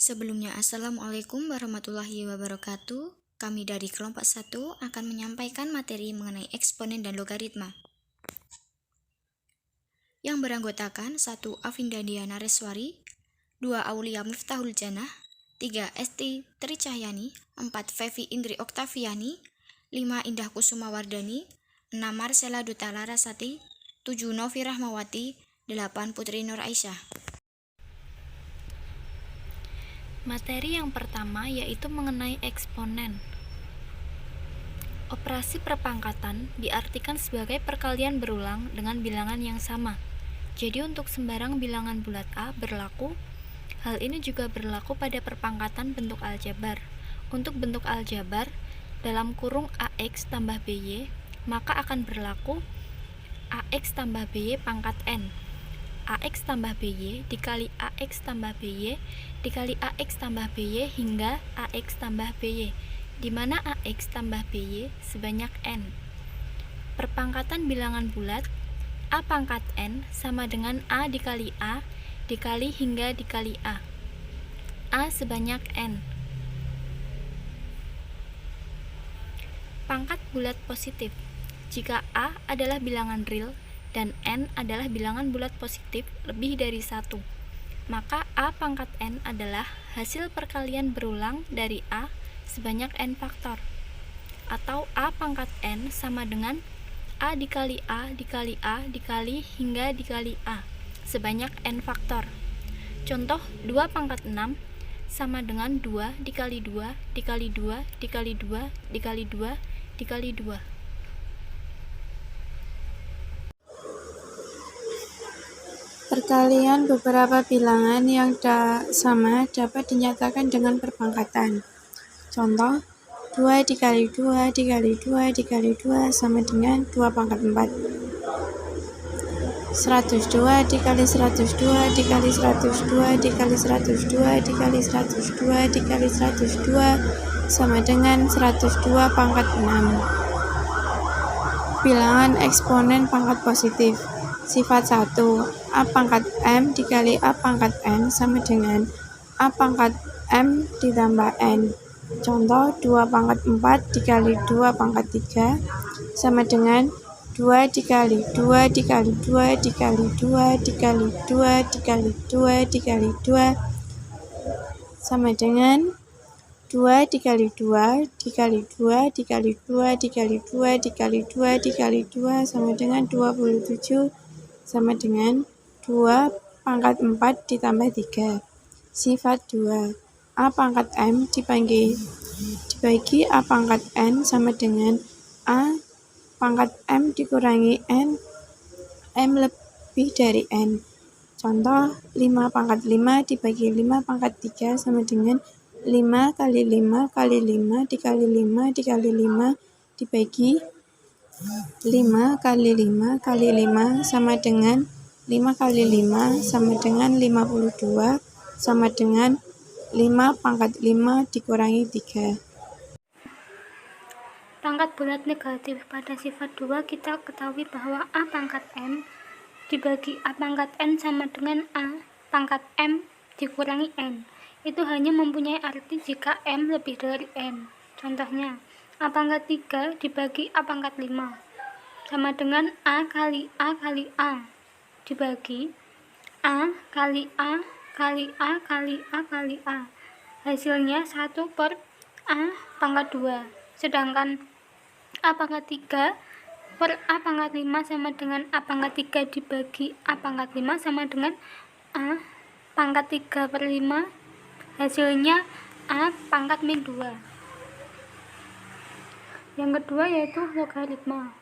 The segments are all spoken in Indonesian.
Sebelumnya, Assalamualaikum warahmatullahi wabarakatuh. Kami dari kelompok 1 akan menyampaikan materi mengenai eksponen dan logaritma. Yang beranggotakan 1. Afinda Diana Reswari, 2. Aulia Miftahul Jannah, 3. Esti Tricahyani, 4. Fevi Indri Oktaviani, 5. Indah Kusuma Wardani, 6. Marcella Duta Larasati, 7. Novi Rahmawati, 8. Putri Nur Aisyah. Materi yang pertama yaitu mengenai eksponen. Operasi perpangkatan diartikan sebagai perkalian berulang dengan bilangan yang sama. Jadi untuk sembarang bilangan bulat A berlaku. Hal ini juga berlaku pada perpangkatan bentuk aljabar. Untuk bentuk aljabar dalam kurung AX tambah BY, maka akan berlaku AX tambah BY pangkat N. AX tambah BY dikali AX tambah BY dikali AX tambah BY hingga AX tambah BY, di mana AX tambah BY sebanyak N. Perpangkatan bilangan bulat A pangkat N sama dengan A dikali hingga dikali A. A sebanyak N. Pangkat bulat positif. Jika A adalah bilangan real dan N adalah bilangan bulat positif lebih dari 1, maka A pangkat N adalah hasil perkalian berulang dari A sebanyak N faktor, atau A pangkat N sama dengan A dikali dikali hingga dikali A sebanyak N faktor. Contoh 2 pangkat 6 sama dengan 2 dikali 2 dikali 2 dikali 2 dikali 2 dikali 2. Perkalian beberapa bilangan yang sama dapat dinyatakan dengan perpangkatan. Contoh, 2 dikali 2 dikali 2 dikali 2 sama dengan 2 pangkat 4. 102 dikali 102 dikali 102 dikali 102 dikali 102 dikali 102 sama dengan 102 pangkat 6. Bilangan eksponen pangkat positif. Sifat 1. A pangkat M dikali A pangkat N sama dengan A pangkat M ditambah N. Contoh 2 pangkat 4 dikali 2 pangkat 3 sama dengan 2 dikali 2 dikali 2 dikali 2 dikali 2 dikali 2 dikali 2 sama dengan 2 dikali 2 dikali 2 dikali 2 dikali 2 dikali 2 dikali 2 sama dengan 27 sama dengan 2 pangkat 4 ditambah 3. Sifat 2. A pangkat M dibagi A pangkat N sama dengan A pangkat M dikurangi N, M lebih dari N. Contoh 5 pangkat 5 dibagi 5 pangkat 3 sama dengan 5 kali 5 kali 5 dikali 5 dikali 5 dibagi 5 kali 5 kali 5 sama dengan 5 kali 5 sama dengan 52 sama dengan 5 pangkat 5 dikurangi 3. Pangkat bulat negatif. Pada sifat 2 kita ketahui bahwa A pangkat M dibagi A pangkat N sama dengan A pangkat M dikurangi N. Itu hanya mempunyai arti jika M lebih dari N. Contohnya, A pangkat 3 dibagi A pangkat 5 sama dengan A kali A kali A dibagi A kali A kali A kali A kali A. Hasilnya 1 per A pangkat 2. Sedangkan A pangkat 3 per A pangkat 5 sama dengan A pangkat 3 dibagi A pangkat 5 sama dengan A pangkat 3 per 5. Hasilnya A pangkat min 2. Yang kedua yaitu logaritma.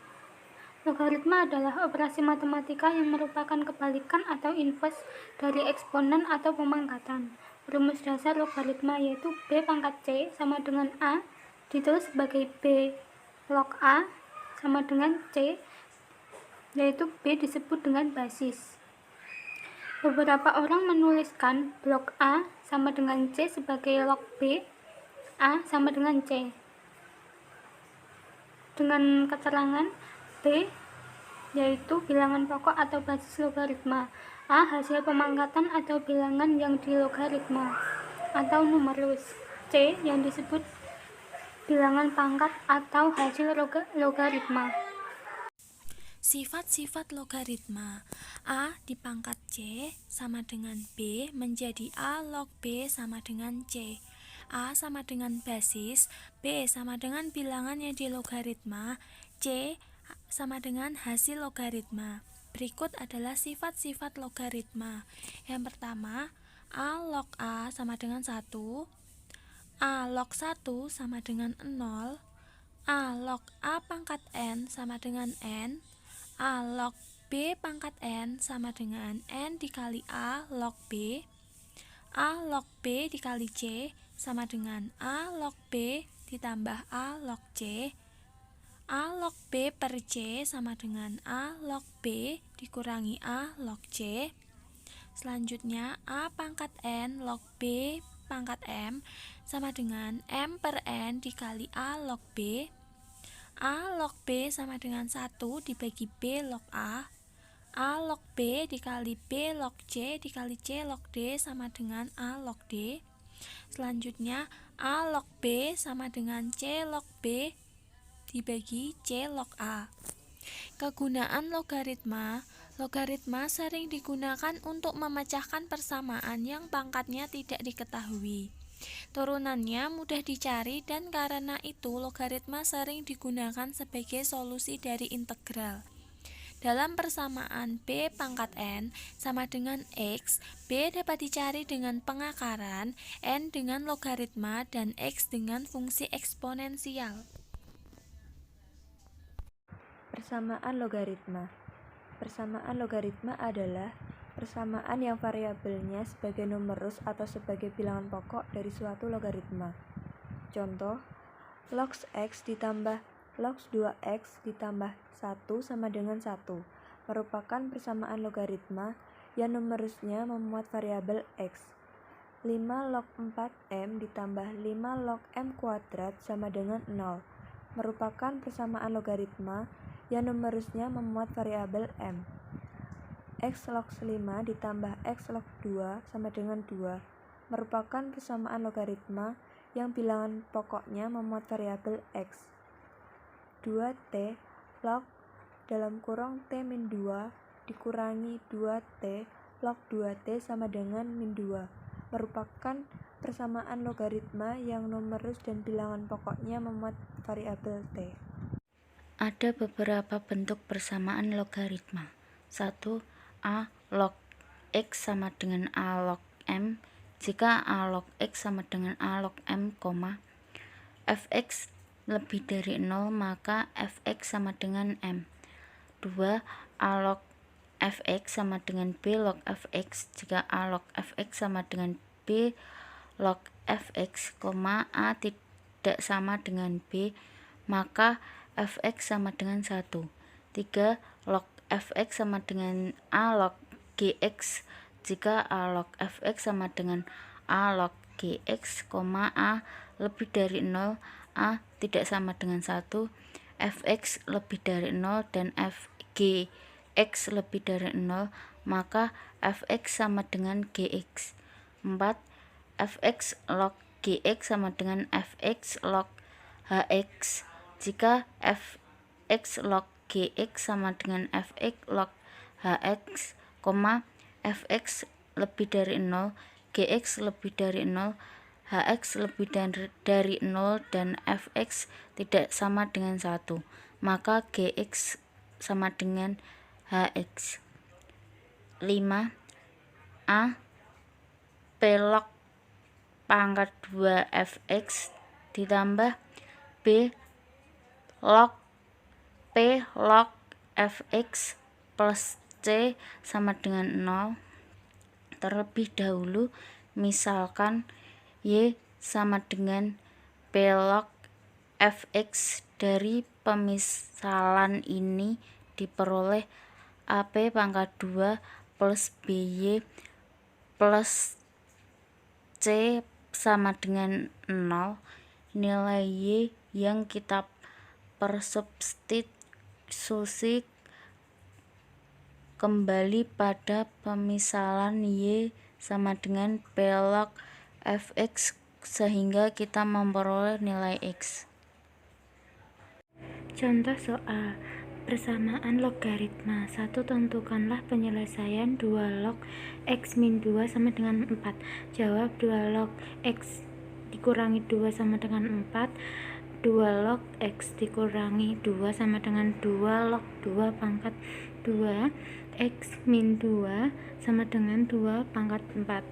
Logaritma adalah operasi matematika yang merupakan kebalikan atau inverse dari eksponen atau pemangkatan. Rumus dasar logaritma yaitu B pangkat C sama dengan A ditulis sebagai B log A sama dengan C, yaitu B disebut dengan basis. Beberapa orang menuliskan log A sama dengan C sebagai log B, A sama dengan C. Dengan keterangan B yaitu bilangan pokok atau basis logaritma, A hasil pemangkatan atau bilangan yang dilogaritma. atau numerus. C yang disebut bilangan pangkat atau hasil logaritma. Sifat-sifat logaritma. A dipangkat C sama dengan B menjadi A log B sama dengan C. A sama dengan basis, B sama dengan bilangan yang dilogaritma, C sama dengan hasil logaritma. Berikut adalah sifat-sifat logaritma. Yang pertama, A log A sama dengan 1, A log 1 sama dengan 0, A log A pangkat N sama dengan N, A log B pangkat N sama dengan N dikali A log B, A log B dikali C sama dengan A log B ditambah A log C, A log B per C sama dengan A log B dikurangi A log C. Selanjutnya A pangkat N log B pangkat M sama dengan M per N dikali A log B. A log B sama dengan 1 dibagi B log A log B dikali B log C dikali C log D sama dengan A log D. Selanjutnya A log B sama dengan C log B dibagi C log A. Kegunaan logaritma. Logaritma sering digunakan untuk memecahkan persamaan yang pangkatnya tidak diketahui. Turunannya mudah dicari dan karena itu logaritma sering digunakan sebagai solusi dari integral. Dalam persamaan B pangkat N sama dengan X, B dapat dicari dengan pengakaran, N dengan logaritma, dan X dengan fungsi eksponensial. Persamaan logaritma. Persamaan logaritma adalah persamaan yang variabelnya sebagai numerus atau sebagai bilangan pokok dari suatu logaritma. Contoh, log x ditambah log 2x ditambah 1 sama dengan 1 merupakan persamaan logaritma yang numerusnya memuat variabel x. 5 log 4m ditambah 5 log m kuadrat sama dengan 0 merupakan persamaan logaritma yang numerusnya memuat variabel m. X log 5 ditambah X log 2 sama dengan 2 merupakan persamaan logaritma yang bilangan pokoknya memuat variabel X. 2T log dalam kurung T min 2 dikurangi 2T log 2T sama dengan min 2 merupakan persamaan logaritma yang numerus dan bilangan pokoknya memuat variabel T. Ada beberapa bentuk persamaan logaritma. 1. A log X sama dengan A log M jika A log X sama dengan A log M, fx lebih dari 0 maka fx sama dengan M. 2. A log fx sama dengan B log fx jika A log fx sama dengan B log fx, A tidak sama dengan B maka fx sama dengan 1. 3. Log fx sama dengan A log gx jika A log fx sama dengan A log gx, A lebih dari 0, A tidak sama dengan 1, fx lebih dari 0 dan gx lebih dari 0 maka fx sama dengan gx. 4. Fx log gx sama dengan fx log hx jika fx log gx sama dengan fx log hx, fx lebih dari 0, gx lebih dari 0, hx lebih dari 0 dan fx tidak sama dengan 1 maka gx sama dengan hx. 5. A p log pangkat 2 fx ditambah b log P log fx plus C sama dengan 0. Terlebih dahulu, misalkan Y sama dengan P log fx. Dari pemisalan ini diperoleh AP pangkat 2 plus BY plus C sama dengan 0. Nilai Y yang kita persubstitusi kembali pada pemisalan Y sama dengan P log fx sehingga kita memperoleh nilai x. Contoh soal persamaan logaritma. 1. Tentukanlah penyelesaian 2 log x min 2 sama dengan 4. Jawab 2 log x dikurangi 2 sama dengan 4. 2 log x dikurangi 2 sama dengan 2 log 2 pangkat 2. X min 2 sama dengan 2 pangkat 4.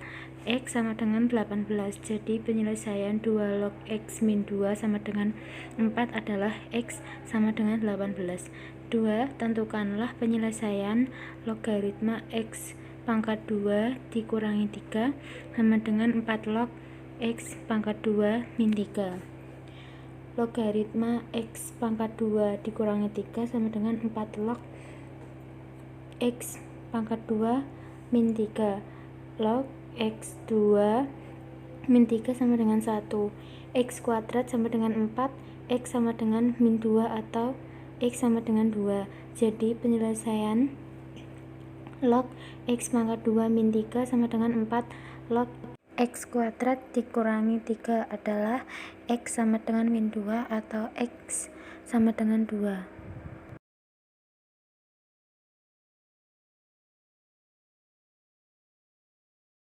X sama dengan 18. Jadi penyelesaian 2 log x min 2 sama dengan 4 adalah x sama dengan 18. 2. Tentukanlah penyelesaian logaritma x pangkat 2 dikurangi 3 sama dengan 4 log x pangkat 2 min 3. Logaritma x pangkat 2 dikurangi 3 sama dengan 4 log x pangkat 2 min 3. Log x 2 min 3 sama dengan 1. X kuadrat sama dengan 4. X sama dengan min 2 atau x sama dengan 2. Jadi penyelesaian log x pangkat 2 min 3 sama dengan 4 log x kuadrat dikurangi 3 adalah x sama dengan min 2 atau x sama dengan 2.